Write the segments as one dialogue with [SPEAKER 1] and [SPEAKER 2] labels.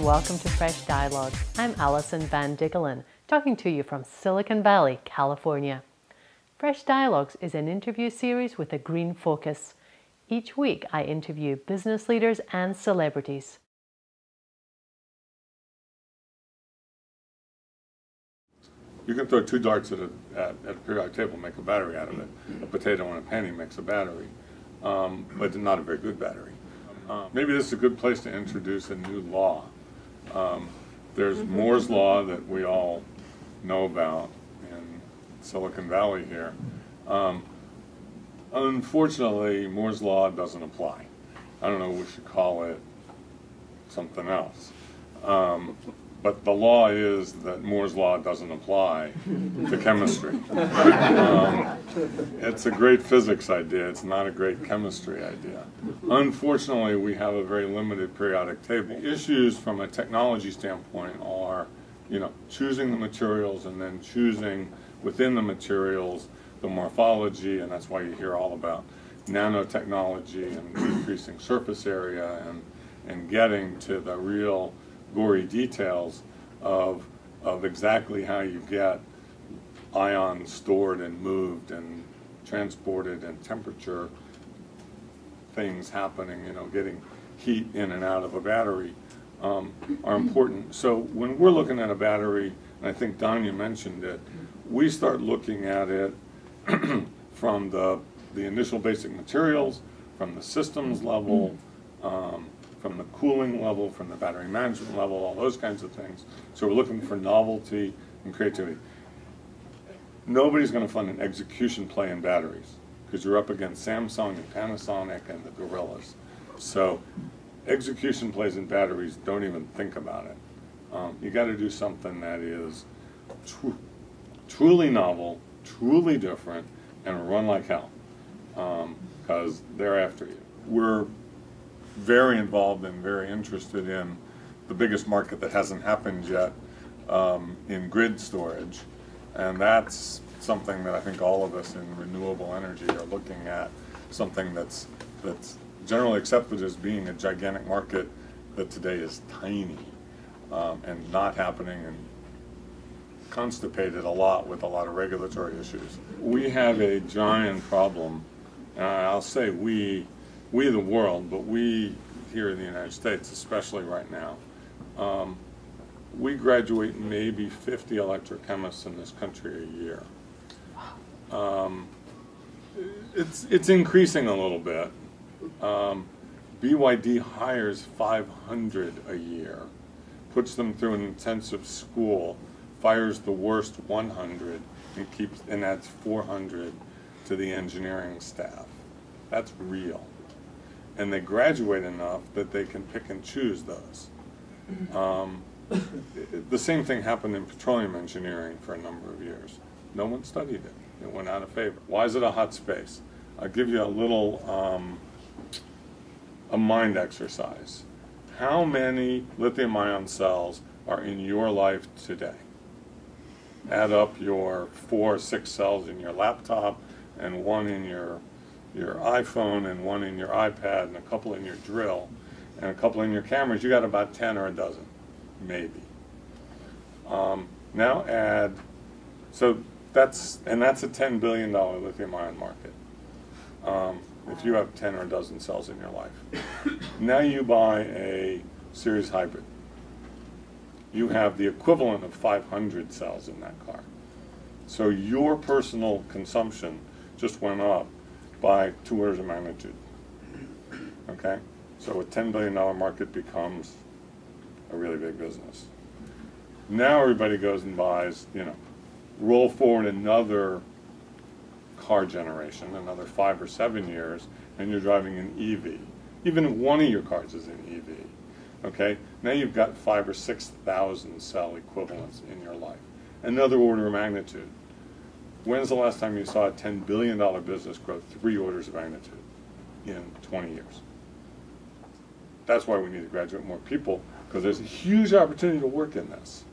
[SPEAKER 1] and welcome to Fresh Dialogues. I'm Alison Van Diggelen, talking to you from Silicon Valley, California. Fresh Dialogues is an interview series with a green focus. Each week I interview business leaders and celebrities.
[SPEAKER 2] You can throw two darts at a periodic table and make a battery out of it. A potato and a penny makes a battery, but not a very good battery. Maybe this is a good place to introduce a new law. There's Moore's Law that we all know about in Silicon Valley here. Unfortunately, Moore's Law doesn't apply. I don't know, we should call it something else. But the law is that Moore's Law doesn't apply to chemistry. It's a great physics idea. It's not a great chemistry idea. Unfortunately, we have a very limited periodic table. The issues from a technology standpoint are, choosing the materials and then choosing within the materials the morphology, and that's why you hear all about nanotechnology and decreasing surface area and getting to the real gory details of exactly how you get ions stored and moved and transported and temperature things happening, getting heat in and out of a battery are important. So when we're looking at a battery, and I think Don, you mentioned it, we start looking at it from the initial basic materials, from the systems level, from the cooling level, from the battery management level, all those kinds of things. So we're looking for novelty and creativity. Nobody's going to fund an execution play in batteries because you're up against Samsung and Panasonic and the gorillas. So execution plays in batteries, don't even think about it. You got to do something that is truly novel, truly different, and run like hell because they're after you. We're very involved and very interested in the biggest market that hasn't happened yet in grid storage, and that's something that I think all of us in renewable energy are looking at, something that's generally accepted as being a gigantic market that today is tiny and not happening and constipated a lot with a lot of regulatory issues. We have a giant problem, and I'll say we the world, but we here in the United States, especially right now, we graduate maybe 50 electrochemists in this country a year. It's increasing a little bit. BYD hires 500 a year, puts them through an intensive school, fires the worst 100, and adds 400 to the engineering staff. That's real. And they graduate enough that they can pick and choose those. The same thing happened in petroleum engineering for a number of years. No one studied it. It went out of favor. Why is it a hot space? I'll give you a little a mind exercise. How many lithium-ion cells are in your life today? Add up your 4 or 6 cells in your laptop and 1 in your iPhone and 1 in your iPad and a couple in your drill and a couple in your cameras. You got about 10 or a dozen, maybe. Now add, so that's a $10 billion lithium-ion market. If you have 10 or a dozen cells in your life. Now you buy a series hybrid. You have the equivalent of 500 cells in that car. So your personal consumption just went up by 2 orders of magnitude. Okay? So a $10 billion market becomes a really big business. Now everybody goes and buys, roll forward another car generation, another 5 or 7 years, and you're driving an EV. Even if one of your cars is an EV. Okay? Now you've got 5,000 or 6,000 cell equivalents in your life. Another order of magnitude. When's the last time you saw a $10 billion business grow 3 orders of magnitude in 20 years? That's why we need to graduate more people, because there's a huge opportunity to work in this.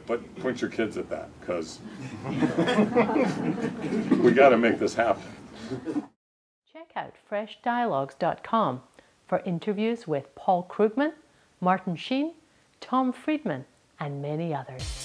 [SPEAKER 2] But point your kids at that, because we got to make this happen.
[SPEAKER 1] Check out freshdialogues.com for interviews with Paul Krugman, Martin Sheen, Tom Friedman, and many others.